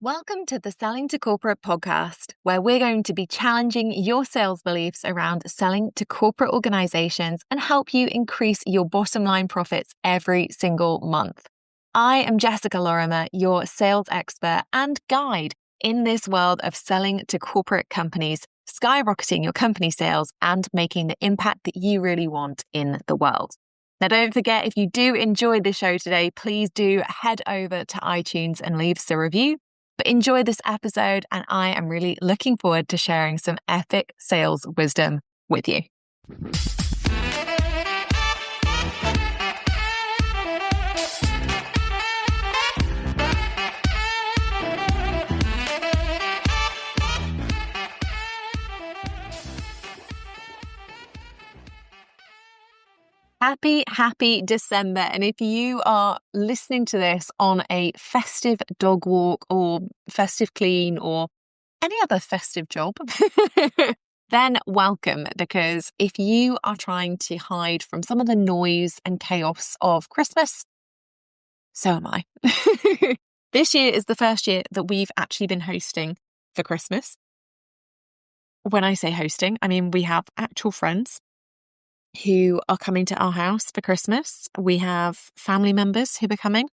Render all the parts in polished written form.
Welcome to the Selling to Corporate podcast, where we're going to be challenging your sales beliefs around selling to corporate organizations and help you increase your bottom line profits every single month. I am Jessica Lorimer, your sales expert and guide in this world of selling to corporate companies, skyrocketing your company sales and making the impact that you really want in the world. Now, don't forget, if you do enjoy the show today, please do head over to iTunes and leave us a review. But enjoy this episode, and I am really looking forward to sharing some epic sales wisdom with you. Happy December. And if you are listening to this on a festive dog walk or festive clean or any other festive job, then welcome, because if you are trying to hide from some of the noise and chaos of Christmas, so am I. This year is the first year that we've actually been hosting for Christmas. When I say hosting, I mean we have actual friends who are coming to our house for Christmas. We have family members who are coming,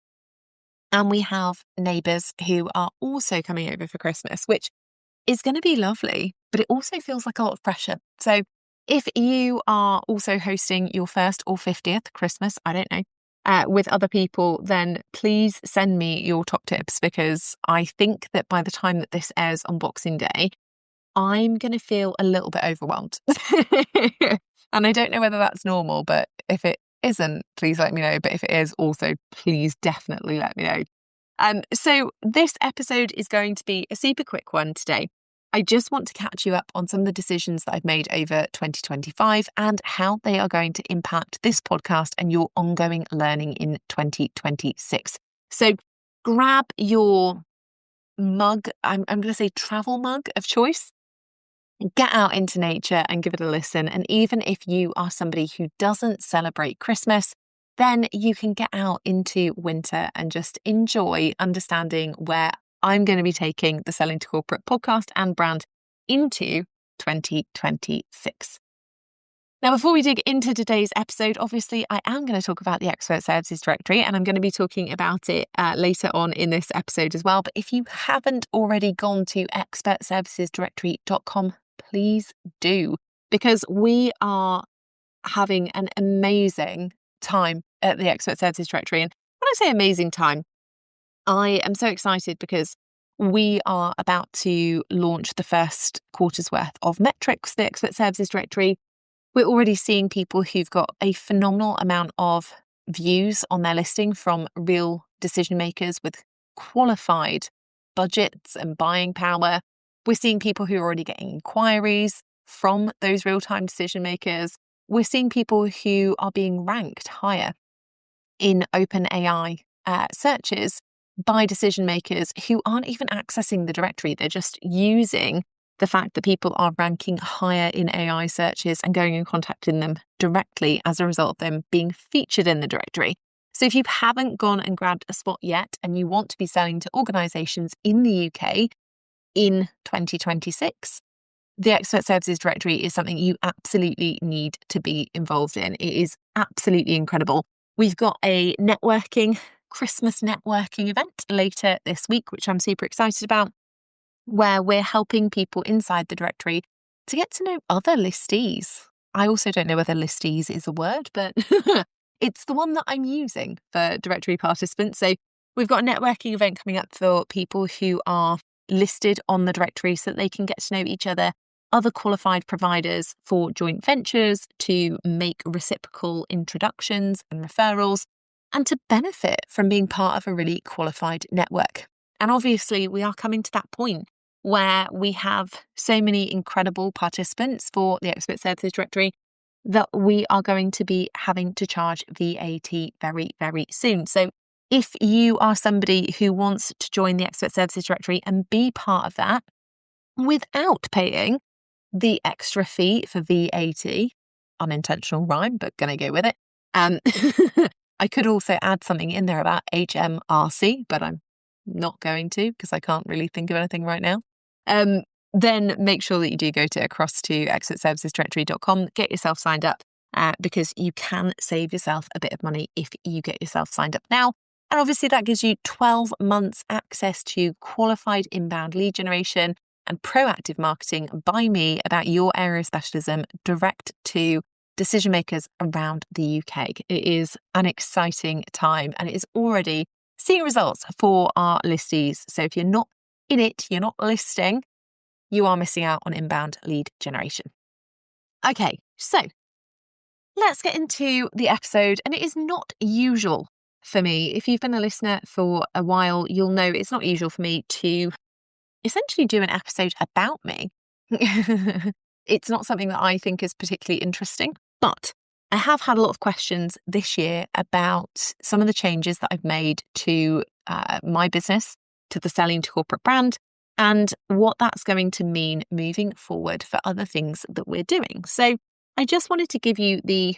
and we have neighbours who are also coming over for Christmas, which is going to be lovely, but it also feels like a lot of pressure. So if you are also hosting your first or 50th Christmas, I don't know, with other people, then please send me your top tips, because I think that by the time that this airs on Boxing Day, I'm going to feel a little bit overwhelmed. And I don't know whether that's normal, but if it isn't, please let me know. But if it is, also, please definitely let me know. So this episode is going to be a super quick one today. I just want to catch you up on some of the decisions that I've made over 2025 and how they are going to impact this podcast and your ongoing learning in 2026. So grab your mug, I'm going to say travel mug of choice. Get out into nature and give it a listen. And even if you are somebody who doesn't celebrate Christmas, then you can get out into winter and just enjoy understanding where I'm going to be taking the Selling to Corporate podcast and brand into 2026. Now, before we dig into today's episode, obviously, I am going to talk about the Expert Services Directory, and I'm going to be talking about it later on in this episode as well. But if you haven't already gone to expertservicesdirectory.com, please do, because we are having an amazing time at the Expert Services Directory. And when I say amazing time, I am so excited because we are about to launch the first quarter's worth of metrics for the Expert Services Directory. We're already seeing people who've got a phenomenal amount of views on their listing from real decision makers with qualified budgets and buying power. We're seeing people who are already getting inquiries from those real-time decision makers. We're seeing people who are being ranked higher in OpenAI searches by decision makers who aren't even accessing the directory. They're just using the fact that people are ranking higher in AI searches and going and contacting them directly as a result of them being featured in the directory. So if you haven't gone and grabbed a spot yet and you want to be selling to organizations in the UK in 2026, the Expert Services Directory is something you absolutely need to be involved in. It is absolutely incredible. We've got a Christmas networking event later this week, which I'm super excited about, where we're helping people inside the directory to get to know other listees. I also don't know whether listees is a word, but it's the one that I'm using for directory participants. So we've got a networking event coming up for people who are listed on the directory so that they can get to know each other, other qualified providers for joint ventures, to make reciprocal introductions and referrals, and to benefit from being part of a really qualified network. And obviously, we are coming to that point where we have so many incredible participants for the Expert Services Directory that we are going to be having to charge VAT very, very soon. So if you are somebody who wants to join the Expert Services Directory and be part of that without paying the extra fee for VAT, unintentional rhyme, but going to go with it. I could also add something in there about HMRC, but I'm not going to because I can't really think of anything right now, then make sure that you do go across to expertservicesdirectory.com, get yourself signed up, because you can save yourself a bit of money if you get yourself signed up now. And obviously that gives you 12 months access to qualified inbound lead generation and proactive marketing by me about your area of specialism direct to decision makers around the UK. It is an exciting time and it is already seeing results for our listees. So if you're not in it, you're not listing, you are missing out on inbound lead generation. Okay, so let's get into the episode. And it is not usual for me. If you've been a listener for a while, you'll know it's not usual for me to essentially do an episode about me. It's not something that I think is particularly interesting, but I have had a lot of questions this year about some of the changes that I've made to my business, to the Selling to Corporate brand, and what that's going to mean moving forward for other things that we're doing. So I just wanted to give you the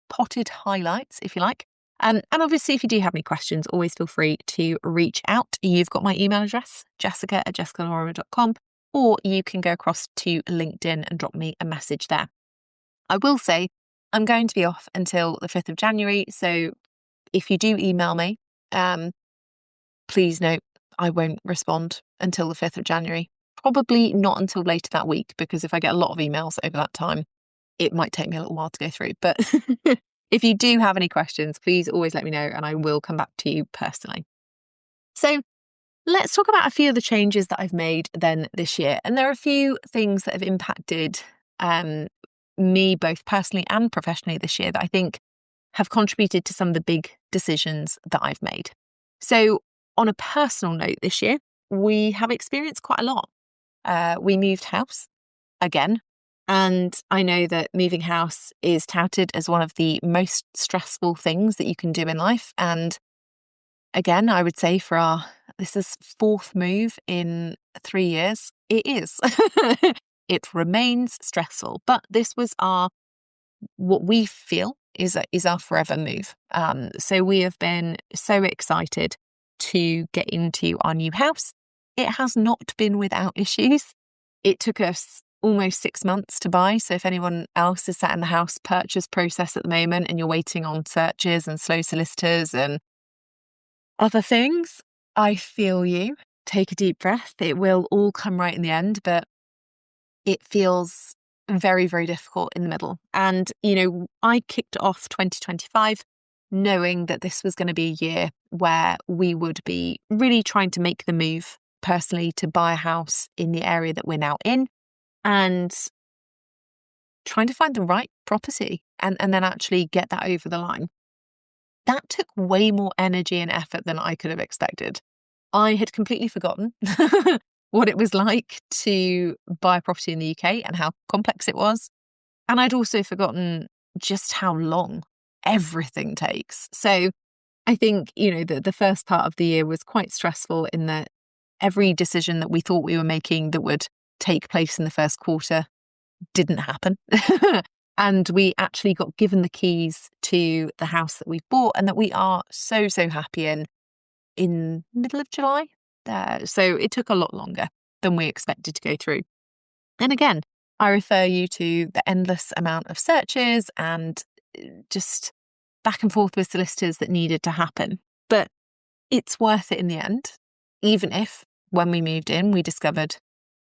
potted highlights, if you like. And obviously, if you do have any questions, always feel free to reach out. You've got my email address, jessica@jessicalorimer.com, or you can go across to LinkedIn and drop me a message there. I will say I'm going to be off until the 5th of January. So if you do email me, please note I won't respond until the 5th of January. Probably not until later that week, because if I get a lot of emails over that time, it might take me a little while to go through. But if you do have any questions, please always let me know and I will come back to you personally. So let's talk about a few of the changes that I've made then this year. And there are a few things that have impacted me both personally and professionally this year that I think have contributed to some of the big decisions that I've made. So on a personal note this year, we have experienced quite a lot. We moved house again. And I know that moving house is touted as one of the most stressful things that you can do in life. And again, I would say this is 4th move in 3 years. It is. It remains stressful, but this was what we feel is our forever move. So we have been so excited to get into our new house. It has not been without issues. It took us almost 6 months to buy. So if anyone else is sat in the house purchase process at the moment and you're waiting on searches and slow solicitors and other things, I feel you. Take a deep breath. It will all come right in the end, but it feels very, very difficult in the middle. And, I kicked off 2025 knowing that this was going to be a year where we would be really trying to make the move personally to buy a house in the area that we're now in and trying to find the right property and then actually get that over the line. That took way more energy and effort than I could have expected. I had completely forgotten what it was like to buy a property in the UK and how complex it was. And I'd also forgotten just how long everything takes. So I think, the first part of the year was quite stressful in that every decision that we thought we were making that would take place in the first quarter didn't happen. And we actually got given the keys to the house that we've bought and that we are so, so happy in middle of July. So it took a lot longer than we expected to go through. And again, I refer you to the endless amount of searches and just back and forth with solicitors that needed to happen. But it's worth it in the end, even if when we moved in, we discovered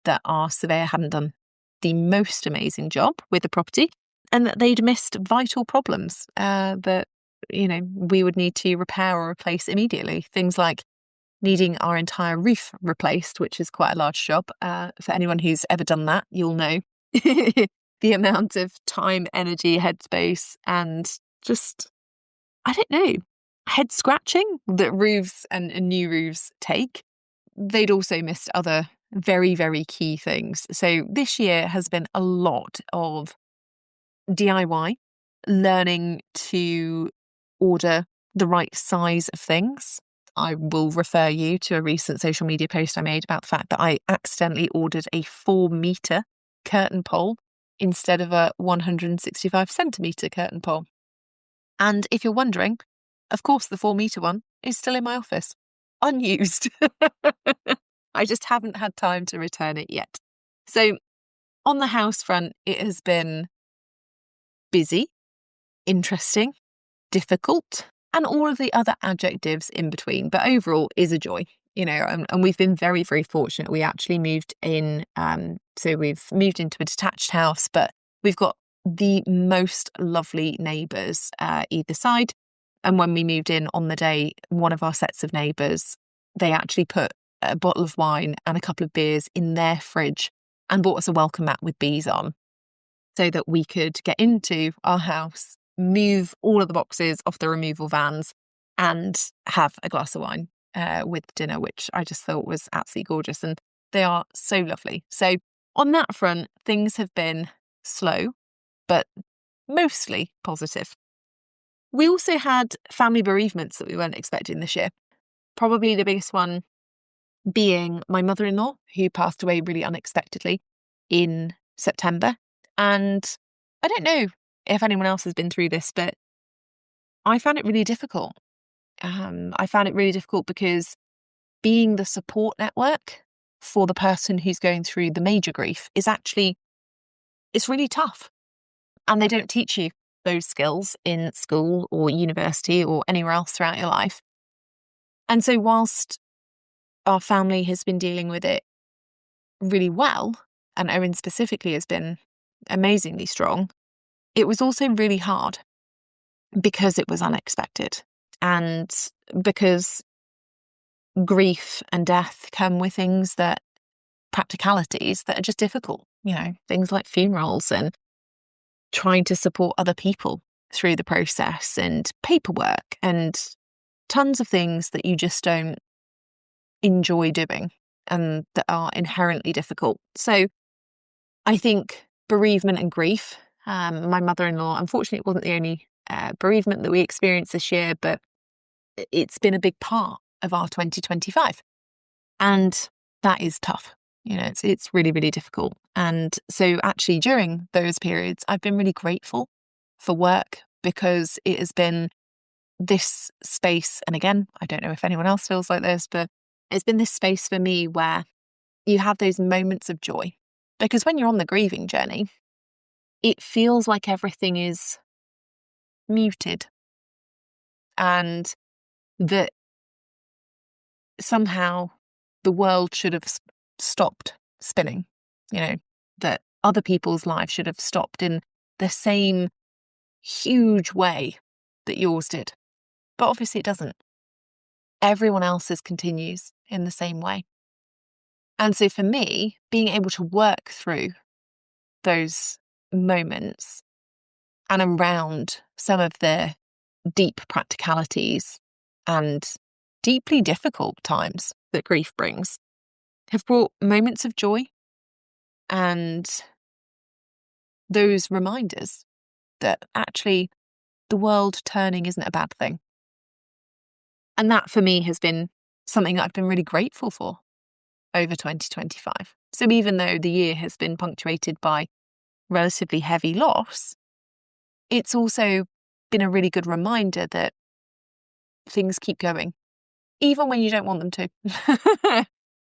that our surveyor hadn't done the most amazing job with the property and that they'd missed vital problems that, we would need to repair or replace immediately. Things like needing our entire roof replaced, which is quite a large job. For anyone who's ever done that, you'll know the amount of time, energy, headspace, and just, I don't know, head scratching that roofs and new roofs take. They'd also missed other very, very key things. So this year has been a lot of DIY, learning to order the right size of things. I will refer you to a recent social media post I made about the fact that I accidentally ordered a 4-meter curtain pole instead of a 165 centimeter curtain pole. And if you're wondering, of course, the 4-meter one is still in my office. unused. I just haven't had time to return it yet. So on the house front, it has been busy, interesting, difficult, and all of the other adjectives in between. But overall is a joy, and we've been very, very fortunate. We actually moved in. So we've moved into a detached house, but we've got the most lovely neighbours either side. And when we moved in on the day, one of our sets of neighbours, they actually put a bottle of wine and a couple of beers in their fridge and bought us a welcome mat with bees on so that we could get into our house, move all of the boxes off the removal vans and have a glass of wine with dinner, which I just thought was absolutely gorgeous. And they are so lovely. So on that front, things have been slow, but mostly positive. We also had family bereavements that we weren't expecting this year. Probably the biggest one being my mother-in-law, who passed away really unexpectedly in September. And I don't know if anyone else has been through this, but I found it really difficult. I found it really difficult because being the support network for the person who's going through the major grief it's really tough. And they don't teach you those skills in school or university or anywhere else throughout your life. And so whilst our family has been dealing with it really well, and Owen specifically has been amazingly strong, it was also really hard because it was unexpected and because grief and death come with practicalities that are just difficult, things like funerals and trying to support other people through the process and paperwork and tons of things that you just don't enjoy doing and that are inherently difficult. So I think bereavement and grief, my mother-in-law, unfortunately, it wasn't the only bereavement that we experienced this year, but it's been a big part of our 2025. And that is tough. It's really, really difficult. And so actually during those periods, I've been really grateful for work because it has been this space. And again, I don't know if anyone else feels like this, but it's been this space for me where you have those moments of joy. Because when you're on the grieving journey, it feels like everything is muted and that somehow the world should have stopped spinning, that other people's lives should have stopped in the same huge way that yours did. But obviously it doesn't. Everyone else's continues in the same way. And so for me, being able to work through those moments and around some of the deep practicalities and deeply difficult times that grief brings have brought moments of joy and those reminders that actually the world turning isn't a bad thing. And that for me has been something that I've been really grateful for over 2025. So even though the year has been punctuated by relatively heavy loss, it's also been a really good reminder that things keep going, even when you don't want them to.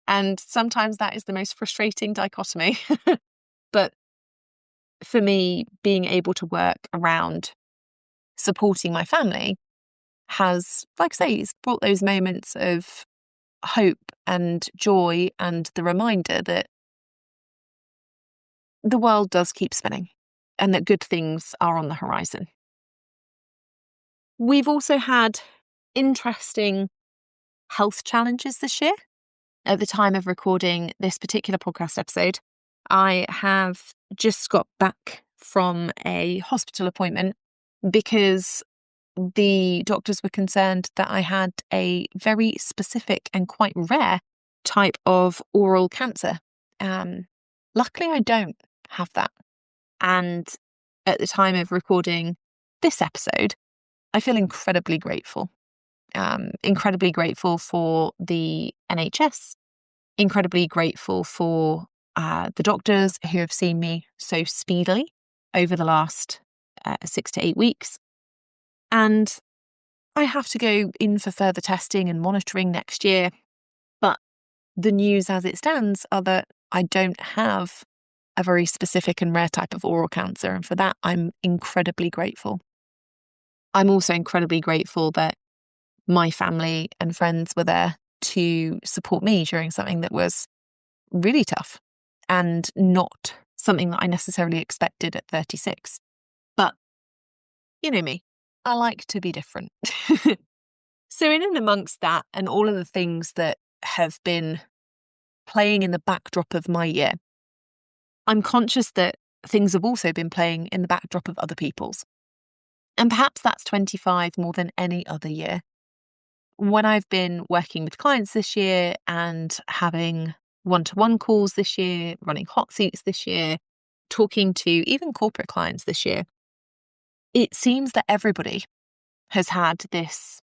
And sometimes that is the most frustrating dichotomy. But for me, being able to work around supporting my family has, like I say, it's brought those moments of hope and joy and the reminder that the world does keep spinning and that good things are on the horizon. We've also had interesting health challenges this year. At the time of recording this particular podcast episode, I have just got back from a hospital appointment because the doctors were concerned that I had a very specific and quite rare type of oral cancer. Luckily, I don't have that. And at the time of recording this episode, I feel incredibly grateful. Incredibly grateful for the NHS, incredibly grateful for the doctors who have seen me so speedily over the last 6 to 8 weeks. And I have to go in for further testing and monitoring next year. But the news as it stands are that I don't have a very specific and rare type of oral cancer. And for that, I'm incredibly grateful. I'm also incredibly grateful that my family and friends were there to support me during something that was really tough and not something that I necessarily expected at 36. But you know me, I like to be different. So in and amongst that and all of the things that have been playing in the backdrop of my year, I'm conscious that things have also been playing in the backdrop of other people's. And perhaps that's 25 more than any other year. When I've been working with clients this year and having one-to-one calls this year, running hot seats this year, talking to even corporate clients this year, it seems that everybody has had this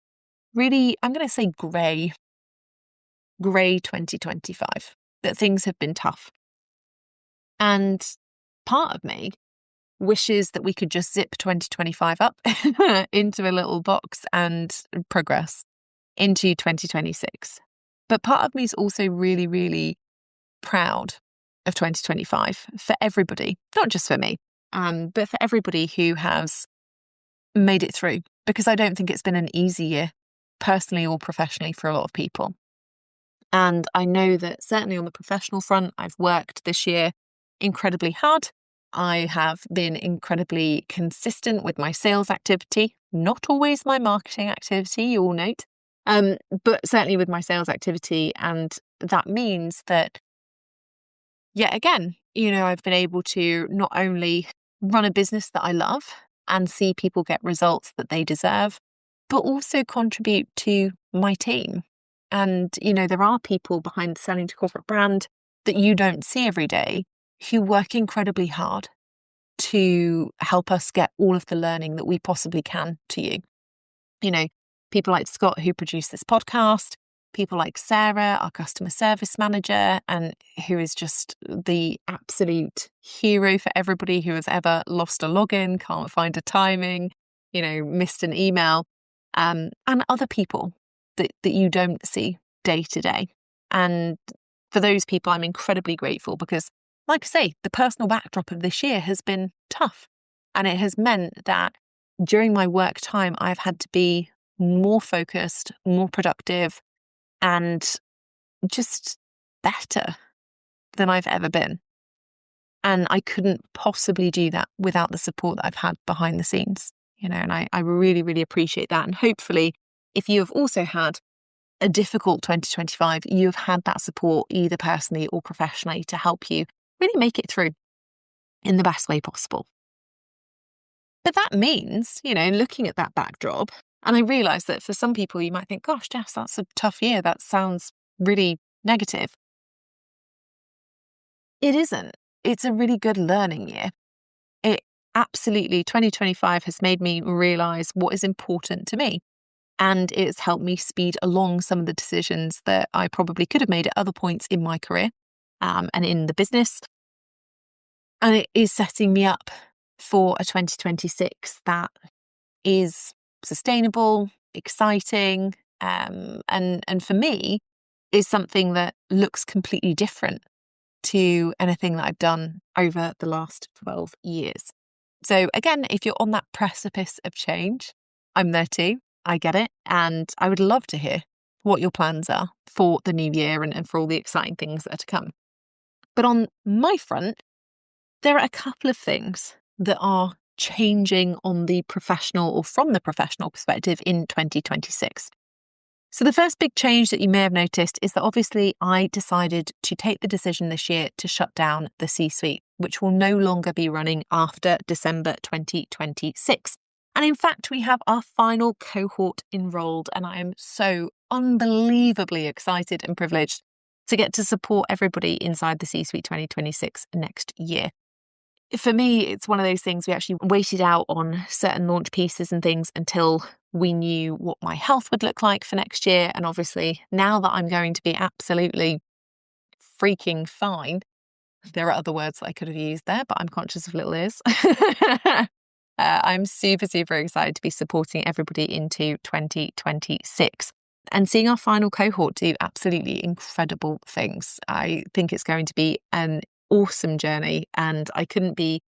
really, I'm going to say grey 2025, that things have been tough. And part of me wishes that we could just zip 2025 up into a little box and progress into 2026. But part of me is also really, really proud of 2025 for everybody, not just for me, but for everybody who has made it through, because I don't think it's been an easy year, personally or professionally, for a lot of people. And I know that certainly on the professional front, I've worked this year incredibly hard. I have been incredibly consistent with my sales activity, not always my marketing activity, you all note, but certainly with my sales activity. And that means that, yet again, I've been able to not only run a business that I love and see people get results that they deserve, but also contribute to my team. And, there are people behind the Selling to Corporate brand that you don't see every day who work incredibly hard to help us get all of the learning that we possibly can to you. People like Scott who produce this podcast, people like Sarah, our customer service manager, and who is just the absolute hero for everybody who has ever lost a login, can't find a timing, missed an email, and other people that you don't see day to day. And for those people, I'm incredibly grateful because, like I say, the personal backdrop of this year has been tough. And it has meant that during my work time, I've had to be more focused, more productive, and just better than I've ever been. And I couldn't possibly do that without the support that I've had behind the scenes, and I really, really appreciate that. And hopefully, if you have also had a difficult 2025, you've had that support either personally or professionally to help you really make it through in the best way possible. But that means, looking at that backdrop, and I realise that for some people you might think, gosh, Jess, that's a tough year. That sounds really negative. It isn't. It's a really good learning year. It absolutely, 2025 has made me realise what is important to me. And it's helped me speed along some of the decisions that I probably could have made at other points in my career and in the business. And it is setting me up for a 2026 that is sustainable, exciting, and for me is something that looks completely different to anything that I've done over the last 12 years. So again, if you're on that precipice of change, I'm there too. I get it. And I would love to hear what your plans are for the new year and for all the exciting things that are to come. But on my front, there are a couple of things that are changing on the professional or from the professional perspective in 2026. So the first big change that you may have noticed is that obviously I decided to take the decision this year to shut down the C-suite, which will no longer be running after December 2026. And in fact, we have our final cohort enrolled, and I am so unbelievably excited and privileged to get to support everybody inside the C-suite 2026 next year. For me, it's one of those things we actually waited out on certain launch pieces and things until we knew what my health would look like for next year. And obviously, now that I'm going to be absolutely freaking fine, there are other words that I could have used there, but I'm conscious of little ears. I'm super, super excited to be supporting everybody into 2026 and seeing our final cohort do absolutely incredible things. I think it's going to be an awesome journey, and I couldn't be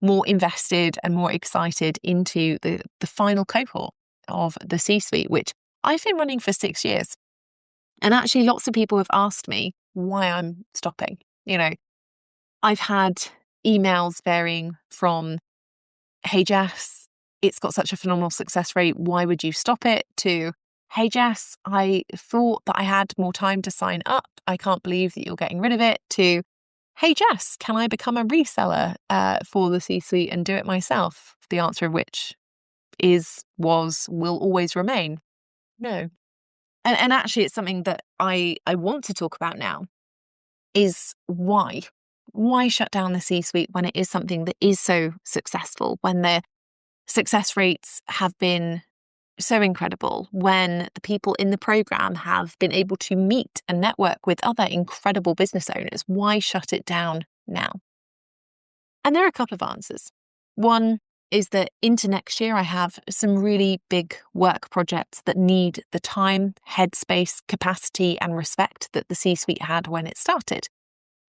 more invested and more excited into the final cohort of the C-suite, which I've been running for 6 years. And actually, lots of people have asked me why I'm stopping. I've had emails varying from, "Hey, Jess, it's got such a phenomenal success rate. Why would you stop it?" to, "Hey, Jess, I thought that I had more time to sign up. I can't believe that you're getting rid of it," to, "Hey, Jess, can I become a reseller for the C-suite and do it myself?" The answer of which will always remain no. And actually, it's something that I want to talk about now is why. Why shut down the C-suite when it is something that is so successful, when the success rates have been so incredible, when the people in the program have been able to meet and network with other incredible business owners? Why shut it down now? And there are a couple of answers. One is that into next year, I have some really big work projects that need the time, headspace, capacity, and respect that the C-suite had when it started.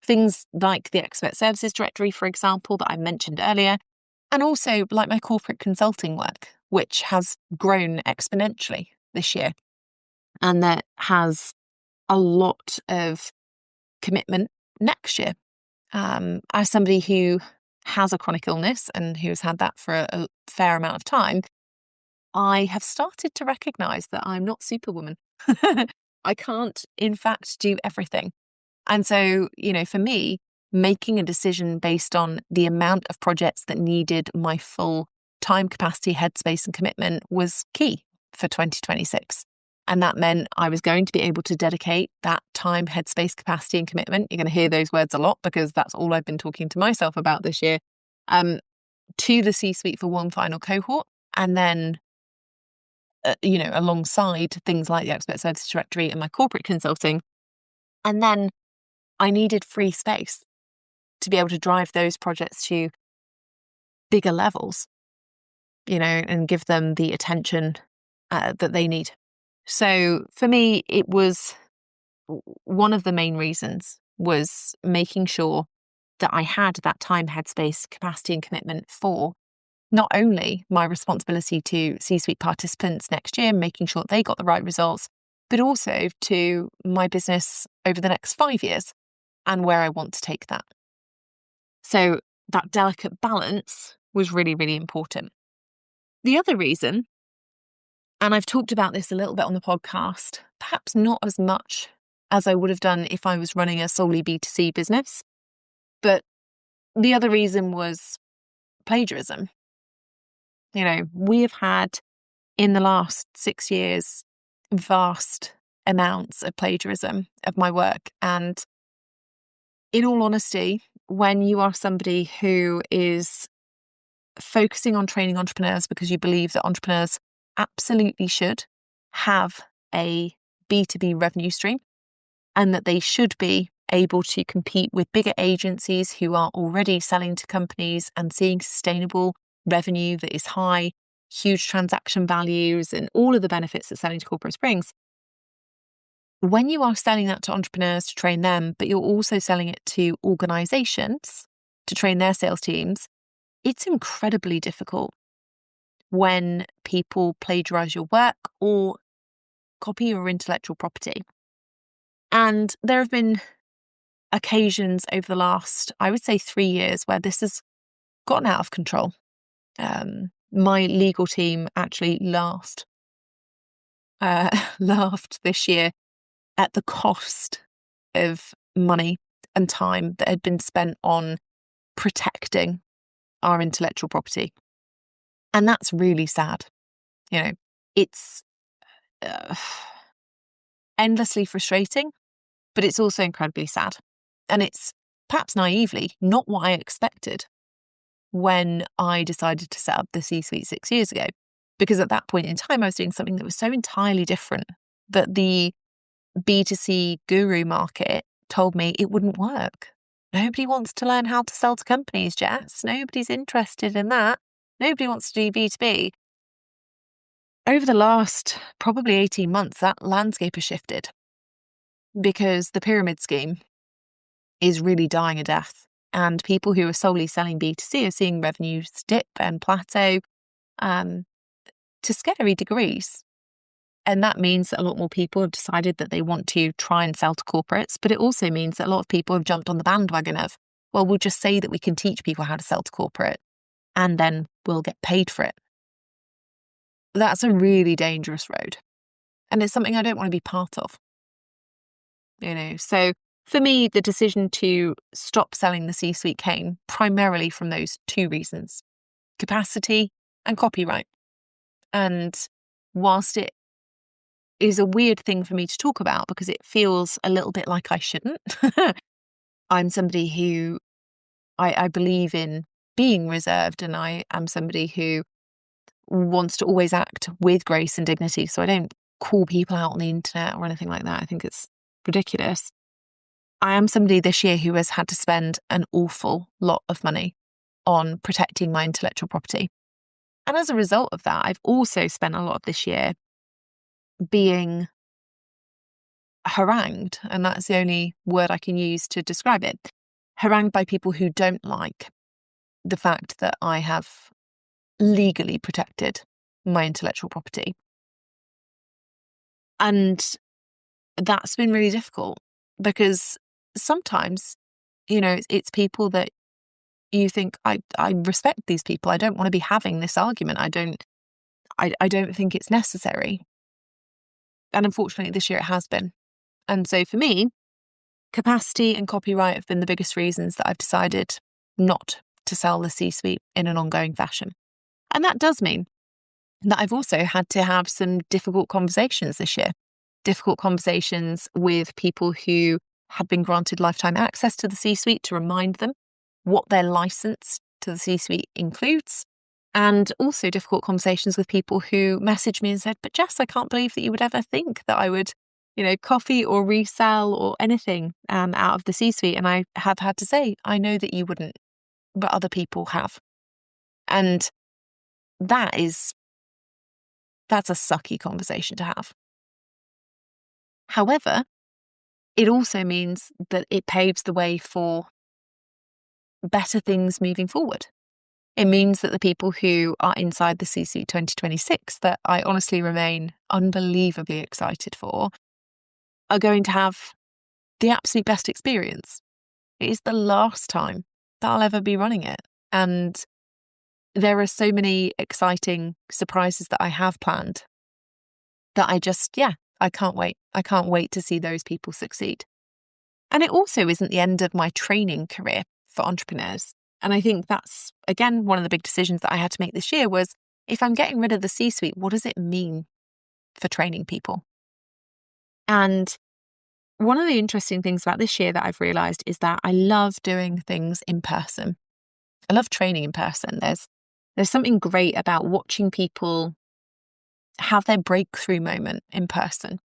Things like the Expert Services Directory, for example, that I mentioned earlier, and also like my corporate consulting work, which has grown exponentially this year and that has a lot of commitment next year. As somebody who has a chronic illness and who has had that for a fair amount of time, I have started to recognise that I'm not Superwoman. I can't, in fact, do everything. And so, for me, making a decision based on the amount of projects that needed my full time, capacity, headspace, and commitment was key for 2026. And that meant I was going to be able to dedicate that time, headspace, capacity, and commitment. You're going to hear those words a lot because that's all I've been talking to myself about this year, to the C-suite for one final cohort. And then, alongside things like the Expert Services Directory and my corporate consulting. And then I needed free space to be able to drive those projects to bigger levels, and give them the attention that they need. So for me, it was one of the main reasons was making sure that I had that time, headspace, capacity, and commitment for not only my responsibility to C-suite participants next year, making sure they got the right results, but also to my business over the next 5 years and where I want to take that. So that delicate balance was really, really important. The other reason, and I've talked about this a little bit on the podcast, perhaps not as much as I would have done if I was running a solely B2C business, but the other reason was plagiarism. We have had in the last 6 years vast amounts of plagiarism of my work. And in all honesty, when you are somebody who is focusing on training entrepreneurs because you believe that entrepreneurs absolutely should have a B2B revenue stream and that they should be able to compete with bigger agencies who are already selling to companies and seeing sustainable revenue that is high, huge transaction values, and all of the benefits that selling to corporates brings. When you are selling that to entrepreneurs to train them, but you're also selling it to organizations to train their sales teams, it's incredibly difficult when people plagiarize your work or copy your intellectual property. And there have been occasions over the last, I would say, 3 years where this has gotten out of control. My legal team actually laughed this year at the cost of money and time that had been spent on protecting our intellectual property. And that's really sad. It's endlessly frustrating, but it's also incredibly sad. And it's perhaps naively not what I expected when I decided to set up the C-suite 6 years ago. Because at that point in time, I was doing something that was so entirely different that the B2C guru market told me it wouldn't work. Nobody wants to learn how to sell to companies, Jess. Nobody's interested in that. Nobody wants to do B2B. Over the last probably 18 months, that landscape has shifted because the pyramid scheme is really dying a death. And people who are solely selling B2C are seeing revenues dip and plateau to scary degrees. And that means that a lot more people have decided that they want to try and sell to corporates. But it also means that a lot of people have jumped on the bandwagon of, well, we'll just say that we can teach people how to sell to corporate and then we'll get paid for it. That's a really dangerous road. And it's something I don't want to be part of. So for me, the decision to stop selling the C-suite came primarily from those two reasons: capacity and copyright. And whilst it is a weird thing for me to talk about because it feels a little bit like I shouldn't, I'm somebody who I believe in being reserved, and I am somebody who wants to always act with grace and dignity. So I don't call people out on the internet or anything like that. I think it's ridiculous. I am somebody this year who has had to spend an awful lot of money on protecting my intellectual property. And as a result of that, I've also spent a lot of this year being harangued, and that's the only word I can use to describe it. Harangued by people who don't like the fact that I have legally protected my intellectual property. And that's been really difficult because sometimes, it's people that you think, I respect these people. I don't want to be having this argument. I don't think it's necessary. And unfortunately, this year it has been. And so for me, capacity and copyright have been the biggest reasons that I've decided not to sell the C-suite in an ongoing fashion. And that does mean that I've also had to have some difficult conversations this year. Difficult conversations with people who had been granted lifetime access to the C-suite to remind them what their license to the C-suite includes. And also difficult conversations with people who messaged me and said, but Jess, I can't believe that you would ever think that I would, copy or resell or anything out of the C-suite. And I have had to say, I know that you wouldn't, but other people have. And that's a sucky conversation to have. However, it also means that it paves the way for better things moving forward. It means that the people who are inside the C-suite 2026 that I honestly remain unbelievably excited for are going to have the absolute best experience. It is the last time that I'll ever be running it. And there are so many exciting surprises that I have planned that I can't wait. I can't wait to see those people succeed. And it also isn't the end of my training career for entrepreneurs. And I think that's, again, one of the big decisions that I had to make this year was, if I'm getting rid of the C-suite, what does it mean for training people? And one of the interesting things about this year that I've realized is that I love doing things in person. I love training in person. There's something great about watching people have their breakthrough moment in person.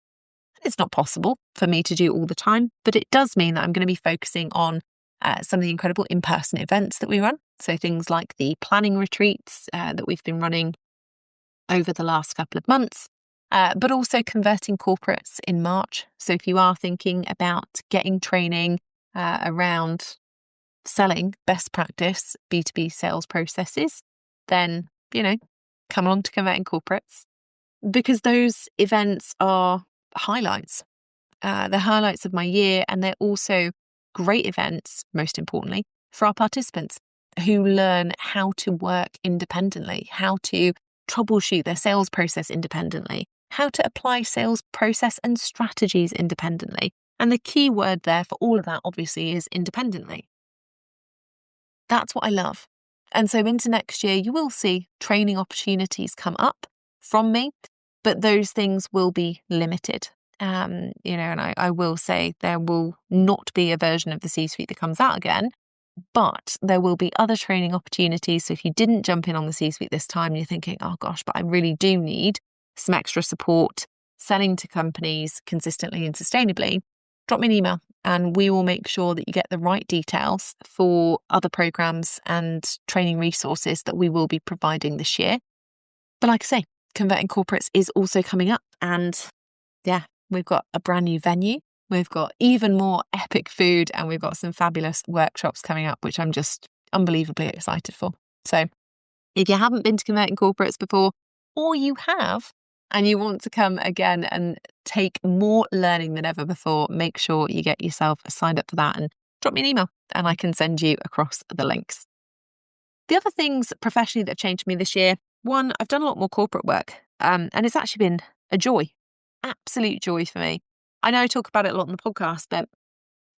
It's not possible for me to do all the time, but it does mean that I'm going to be focusing on some of the incredible in-person events that we run. So things like the planning retreats that we've been running over the last couple of months, but also converting corporates in March. So if you are thinking about getting training around selling best practice B2B sales processes, then, come along to Converting Corporates, because those events are highlights. They're highlights of my year, and they're also great events, most importantly, for our participants who learn how to work independently, how to troubleshoot their sales process independently, how to apply sales process and strategies independently. And the key word there for all of that, obviously, is independently. That's what I love. And so into next year, you will see training opportunities come up from me, but those things will be limited. And I will say there will not be a version of the C-suite that comes out again, but there will be other training opportunities. So if you didn't jump in on the C-suite this time, and you're thinking, oh gosh, but I really do need some extra support selling to companies consistently and sustainably, drop me an email and we will make sure that you get the right details for other programs and training resources that we will be providing this year. But like I say, Converting Corporates is also coming up, and yeah, we've got a brand new venue. We've got even more epic food, and we've got some fabulous workshops coming up, which I'm just unbelievably excited for. So if you haven't been to Converting Corporates before, or you have, and you want to come again and take more learning than ever before, make sure you get yourself signed up for that and drop me an email and I can send you across the links. The other things professionally that have changed me this year, one, I've done a lot more corporate work, and it's actually been a joy, absolute joy for me. I know I talk about it a lot on the podcast, but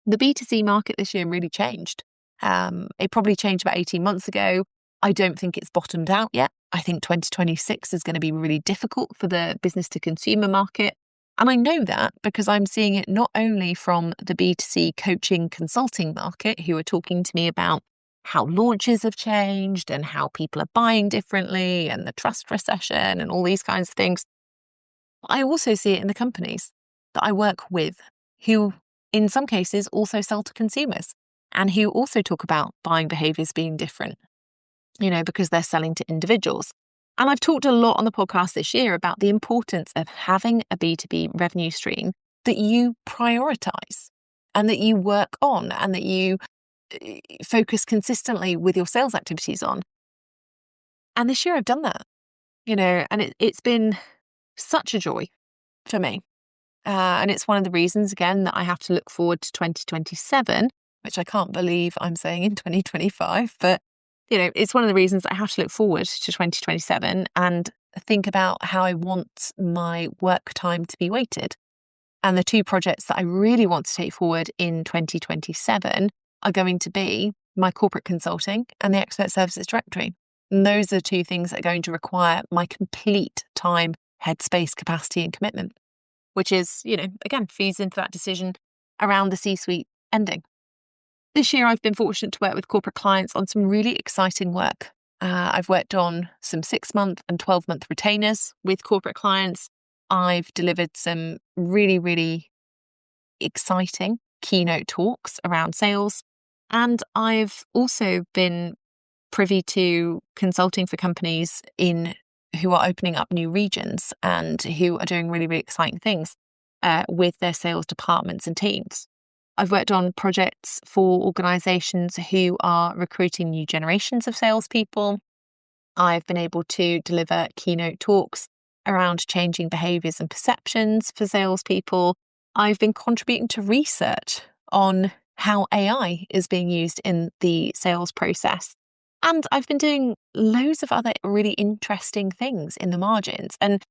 the B2C market this year really changed. It probably changed about 18 months ago. I don't think it's bottomed out yet. I think 2026 is going to be really difficult for the business to consumer market. And I know that because I'm seeing it not only from the B2C coaching consulting market, who are talking to me about how launches have changed and how people are buying differently and the trust recession and all these kinds of things. I also see it in the companies that I work with, who in some cases also sell to consumers and who also talk about buying behaviors being different, because they're selling to individuals. And I've talked a lot on the podcast this year about the importance of having a B2B revenue stream that you prioritize and that you work on and that you focus consistently with your sales activities on. And this year I've done that, and it's been such a joy for me. And it's one of the reasons, again, that I have to look forward to 2027, which I can't believe I'm saying in 2025. But, it's one of the reasons I have to look forward to 2027 and think about how I want my work time to be weighted. And the two projects that I really want to take forward in 2027 are going to be my corporate consulting and the expert services directory. And those are the two things that are going to require my complete time, headspace, capacity, and commitment, which is, again, feeds into that decision around the C-suite ending. This year, I've been fortunate to work with corporate clients on some really exciting work. I've worked on some 6-month and 12-month retainers with corporate clients. I've delivered some really, really exciting keynote talks around sales. And I've also been privy to consulting for companies who are opening up new regions and who are doing really, really exciting things with their sales departments and teams. I've worked on projects for organizations who are recruiting new generations of salespeople. I've been able to deliver keynote talks around changing behaviors and perceptions for salespeople. I've been contributing to research on how AI is being used in the sales process. And I've been doing loads of other really interesting things in the margins. And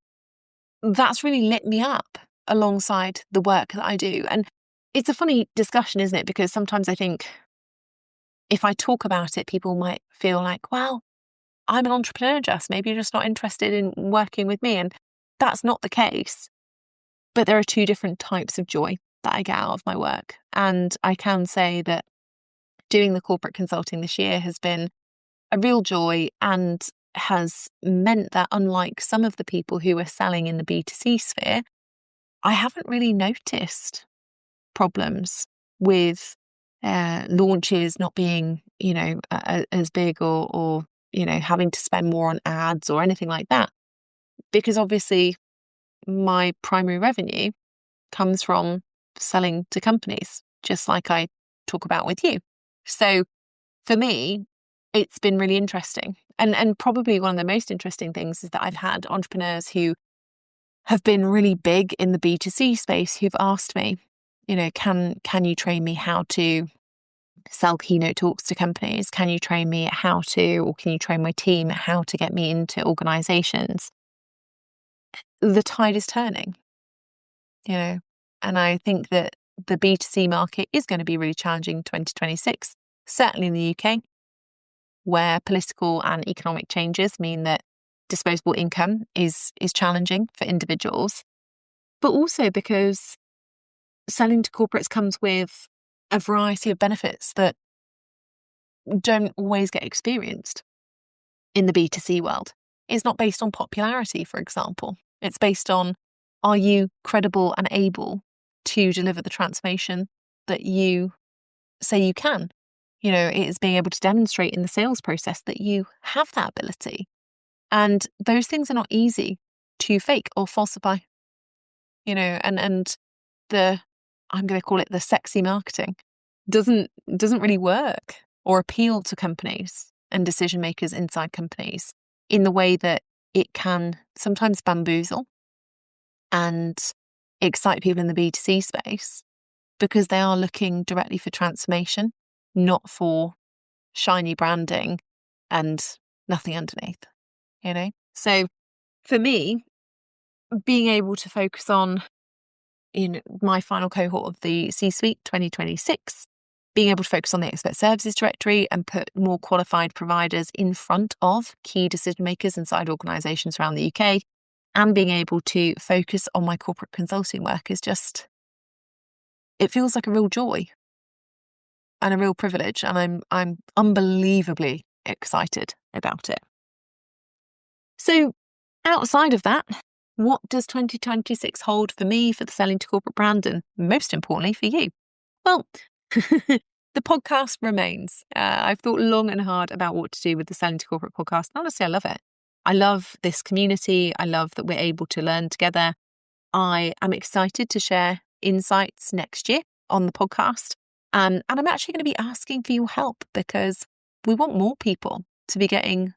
that's really lit me up alongside the work that I do. And it's a funny discussion, isn't it? Because sometimes I think if I talk about it, people might feel like, well, I'm an entrepreneur, Jess. Maybe you're just not interested in working with me. And that's not the case. But there are two different types of joy that I get out of my work. And I can say that doing the corporate consulting this year has been a real joy and has meant that, unlike some of the people who are selling in the B2C sphere, I haven't really noticed problems with launches not being, as big or having to spend more on ads or anything like that. Because obviously my primary revenue comes from selling to companies, just like I talk about with you. So for me, it's been really interesting. And probably one of the most interesting things is that I've had entrepreneurs who have been really big in the B2C space who've asked me, can you train me how to sell keynote talks to companies? Can you train me or can you train my team how to get me into organizations? The tide is turning, and I think that the B2C market is going to be really challenging in 2026, certainly in the UK, where political and economic changes mean that disposable income is challenging for individuals, but also because selling to corporates comes with a variety of benefits that don't always get experienced in the B2C world. It's not based on popularity, for example. It's based on, are you credible and able to deliver the transformation that you say you can. You know, it is being able to demonstrate in the sales process that you have that ability. And those things are not easy to fake or falsify, you know, and the, I'm going to call it the sexy marketing, doesn't really work or appeal to companies and decision makers inside companies in the way that it can sometimes bamboozle and excite people in the B2C space, because they are looking directly for transformation, not for shiny branding and nothing underneath, you know? So for me, being able to focus on, in my final cohort of the C-suite 2026, being able to focus on the expert services directory and put more qualified providers in front of key decision makers inside organisations around the UK, and being able to focus on my corporate consulting work is just, it feels like a real joy and a real privilege, and I'm unbelievably excited about it. So outside of that, what does 2026 hold for me, for the Selling to Corporate brand, and most importantly for you? Well, the podcast remains. I've thought long and hard about what to do with the Selling to Corporate podcast. And honestly, I love it. I love this community. I love that we're able to learn together. I am excited to share insights next year on the podcast. And I'm actually going to be asking for your help, because we want more people to be getting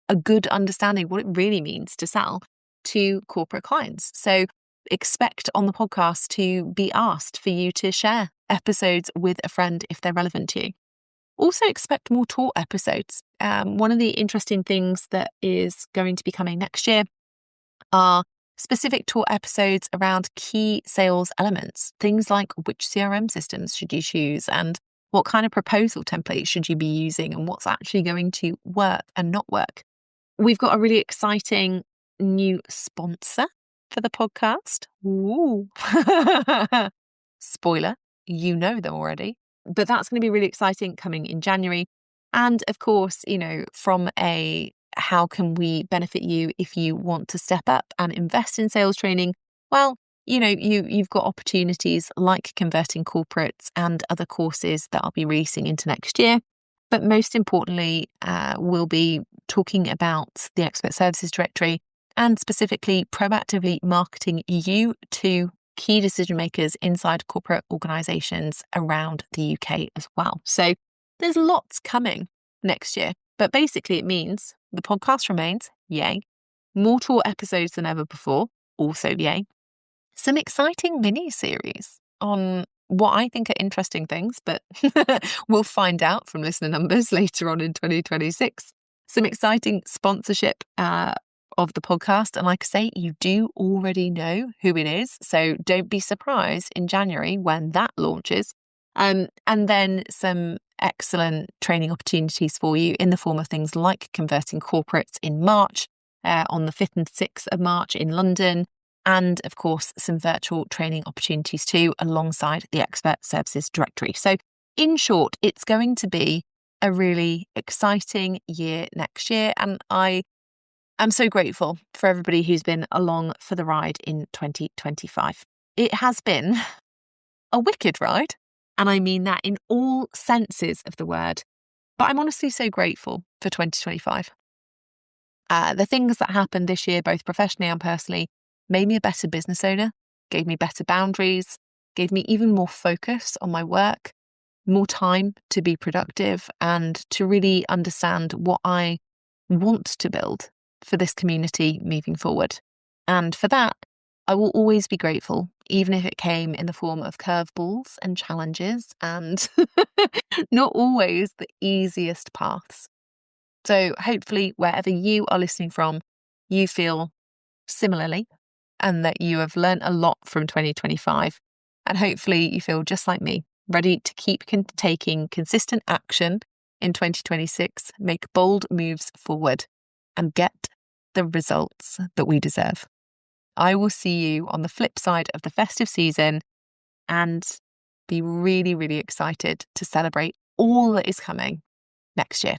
a good understanding of what it really means to sell to corporate clients. So expect on the podcast to be asked for you to share episodes with a friend if they're relevant to you. Also expect more taught episodes. One of the interesting things that is going to be coming next year are specific taught episodes around key sales elements. Things like which CRM systems should you choose, and what kind of proposal template should you be using, and what's actually going to work and not work. We've got a really exciting new sponsor for the podcast. Ooh. Spoiler, you know them already. But that's going to be really exciting, coming in January. And of course, you know, from a how can we benefit you if you want to step up and invest in sales training? Well, you know, you've got opportunities like Converting Corporates and other courses that I'll be releasing into next year. But most importantly, we'll be talking about the expert services directory, and specifically proactively marketing you to key decision makers inside corporate organisations around the UK as well. So there's lots coming next year, but basically it means the podcast remains, yay. More tour episodes than ever before, also yay. Some exciting mini-series on what I think are interesting things, but we'll find out from listener numbers later on in 2026. Some exciting sponsorship of the podcast. And like I say, you do already know who it is, so don't be surprised in January when that launches. And then some excellent training opportunities for you in the form of things like Converting Corporates in March, on the 5th and 6th of March in London. And of course, some virtual training opportunities too, alongside the expert services directory. So in short, it's going to be a really exciting year next year. And I am so grateful for everybody who's been along for the ride in 2025. It has been a wicked ride. And I mean that in all senses of the word. But I'm honestly so grateful for 2025. The things that happened this year, both professionally and personally, made me a better business owner, gave me better boundaries, gave me even more focus on my work, more time to be productive, and to really understand what I want to build for this community moving forward. And for that, I will always be grateful, even if it came in the form of curveballs and challenges and not always the easiest paths. So hopefully, wherever you are listening from, you feel similarly, and that you have learned a lot from 2025. And hopefully you feel just like me, ready to keep taking consistent action in 2026, make bold moves forward, and get the results that we deserve. I will see you on the flip side of the festive season, and be really, really excited to celebrate all that is coming next year.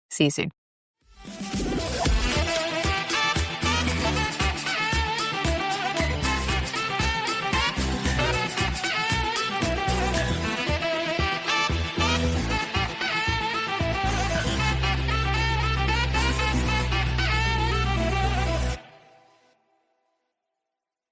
See you soon.